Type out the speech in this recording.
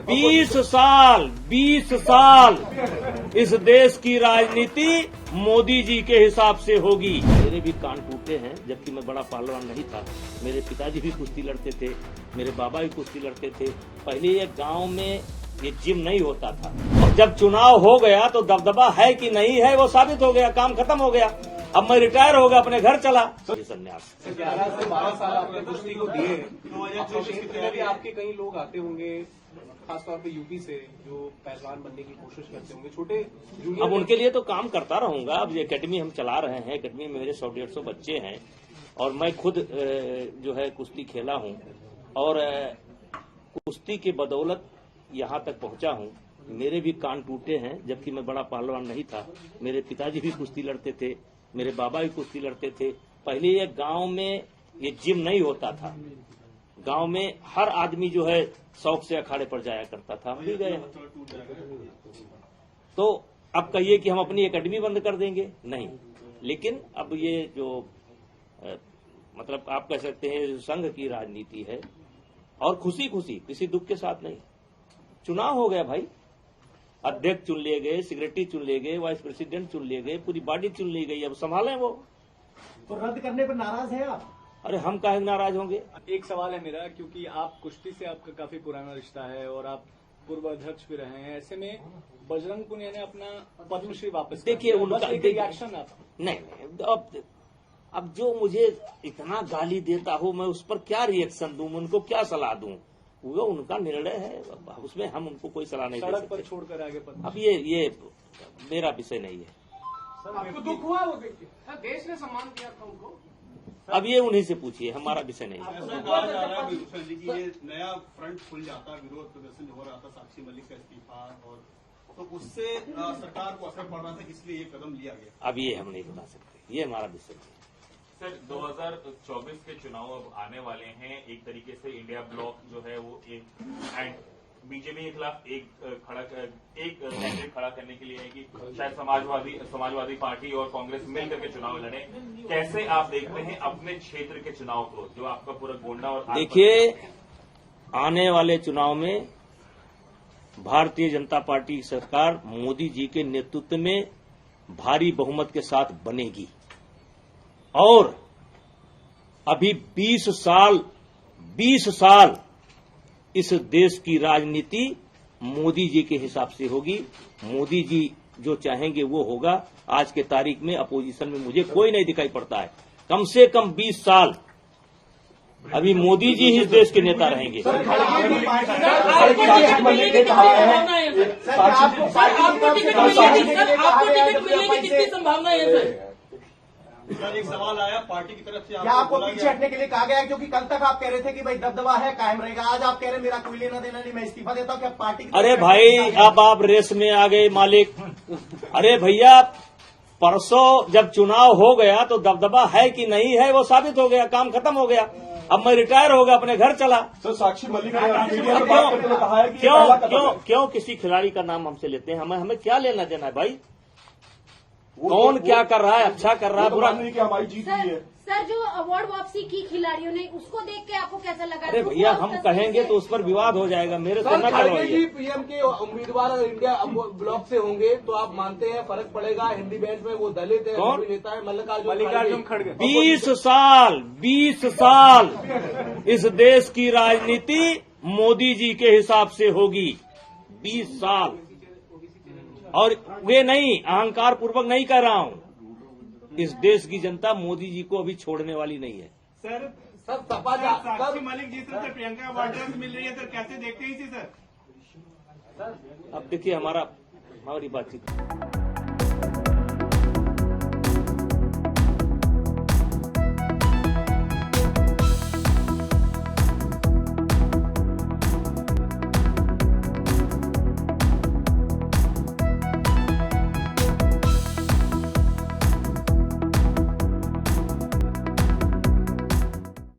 20 साल इस देश की राजनीति मोदी जी के हिसाब से होगी। मेरे भी कान टूटे हैं, जबकि मैं बड़ा पहलवान नहीं था। मेरे पिताजी भी कुश्ती लड़ते थे, मेरे बाबा भी कुश्ती लड़ते थे। पहले ये गांव में ये जिम नहीं होता था, और जब चुनाव हो गया तो दबदबा है कि नहीं है वो साबित हो गया, काम खत्म हो गया। अब मैं रिटायर हो गया, अपने घर चला। संन्यास 11 से 12 साल आपने कुश्ती को दिए। 2024 में भी आपके कई लोग आते होंगे, खासतौर पे यूपी से, जो पहलवान बनने की कोशिश करते होंगे, छोटे जूनियर। अब उनके लिए तो काम करता रहूंगा। अब ये एकेडमी हम चला रहे हैं, एकेडमी में मेरे 100-150 बच्चे हैं, और मैं खुद जो है कुश्ती खेला हूं, और कुश्ती की बदौलत यहां तक पहुंचा हूं। मेरे भी कान टूटे हैं, जबकि मैं बड़ा पहलवान नहीं था। मेरे पिताजी भी कुश्ती लड़ते थे, मेरे बाबा भी कुश्ती लड़ते थे। पहले ये गांव में ये जिम नहीं होता था। गांव में हर आदमी जो है शौक से अखाड़े पर जाया करता था, हम भी गए। तो अब कहिए कि हम अपनी एकेडमी बंद कर देंगे, नहीं। लेकिन अब ये जो मतलब आप कह सकते हैं संघ की राजनीति है, और खुशी खुशी, किसी दुख के साथ नहीं। चुनाव हो गया भाई, अध्यक्ष चुन लिए गए, सेक्रेटरी चुन लिए गए, वाइस प्रेसिडेंट चुन लिए गए, पूरी बॉडी चुन ली गई। अब संभालें वो। तो रद्द करने पर नाराज है आप? अरे हम काहे नाराज होंगे। एक सवाल है मेरा, क्योंकि आप कुश्ती से आपका काफी पुराना रिश्ता है और आप पूर्व अध्यक्ष भी रहे हैं, ऐसे में बजरंग पुनिया ने अपना पद्मश्री वापस देखिए उनका रिएक्शन आप नहीं। अब जो मुझे इतना गाली देता हो, मैं उस पर क्या रिएक्शन दूं, उनको क्या सलाह दूं? वो उनका निर्णय है, उसमें हम उनको कोई सलाह नहीं दे सकते। सड़क पर छोड़कर आगे अब ये मेरा विषय नहीं है। आपको दुख हुआ वो देख के? देश ने सम्मान दिया था उनको। अब ये उन्हीं से पूछिए, हमारा विषय नहीं है। ऐसा कहा जा रहा है विरोध जी की, ये नया फ्रंट खुल जाता, विरोध प्रदर्शन हो रहा था, साक्षी मलिक का इस्तीफा, और तो उससे सरकार को असर पड़ रहा था, इसलिए ये कदम लिया गया। अब ये हम नहीं बता सकते, ये हमारा विषय नहीं है। सर 2024 के चुनाव अब आने वाले हैं। एक तरीके से इंडिया ब्लॉक जो है वो एक एंड बीजेपी के खिलाफ एक कैंडिडेट खड़ा करने के लिए है कि शायद समाजवादी पार्टी और कांग्रेस मिलकर के चुनाव लड़े। कैसे आप देखते हैं अपने क्षेत्र के चुनाव को, जो आपका पूरा गोंडा और देखिए, आने वाले चुनाव में भारतीय जनता पार्टी की सरकार मोदी जी के नेतृत्व में भारी बहुमत के साथ बनेगी, और अभी 20 साल इस देश की राजनीति मोदी जी के हिसाब से होगी। मोदी जी जो चाहेंगे वो होगा। आज के तारीख में अपोजिशन में मुझे कोई नहीं दिखाई पड़ता है। कम से कम 20 साल अभी मोदी जी ही इस देश के नेता रहेंगे। संभावना है सर? सर एक सवाल आया पार्टी की तरफ से, क्या आपको पीछे हटने के लिए कहा गया है? क्योंकि कल तक आप कह रहे थे कि भाई दबदबा है, कायम रहेगा। आज आप कह रहे हैं मेरा कोई लेना देना नहीं, मैं इस्तीफा देता हूं। क्या पार्टी की? अरे भाई, अब आप रेस में आ गए मालिक। अरे भैया, परसों जब चुनाव हो गया तो दबदबा है कि नहीं है वो साबित हो गया, काम खत्म हो गया। अब मैं रिटायर हो गया, अपने घर चला। सर साक्षी मलिक ने मीडिया में बात करते हुए कहा है कि क्यों किसी खिलाड़ी का नाम हमसे लेते हैं? हमें क्या लेना देना है भाई? कौन क्या कर रहा है, अच्छा कर रहा है, बुरा नहीं कि हमारी जीत हुई है। सर जो अवार्ड वापसी की खिलाड़ियों ने, उसको देख के आपको कैसा लगा? अरे भैया, हम कहेंगे तो उस पर विवाद हो जाएगा, मेरे से न करवाइए। पीएम के उम्मीदवार इंडिया ब्लॉक से होंगे, तो आप मानते हैं फर्क पड़ेगा? हिंदी बेंच में वो दलित है, कौन नेता है मल्लिकार्जुन खड़गे। 20 साल इस देश की राजनीति मोदी जी के हिसाब से होगी। 20 साल, और वे नहीं, अहंकार पूर्वक नहीं कह रहा हूं। इस देश की जनता मोदी जी को अभी छोड़ने वाली नहीं है। सर साक्षी मलिक जी से प्रियंका वाड्रा से मिल रही है सर, कैसे देखते हैं इसे सर? अब देखिए, हमारी बातचीत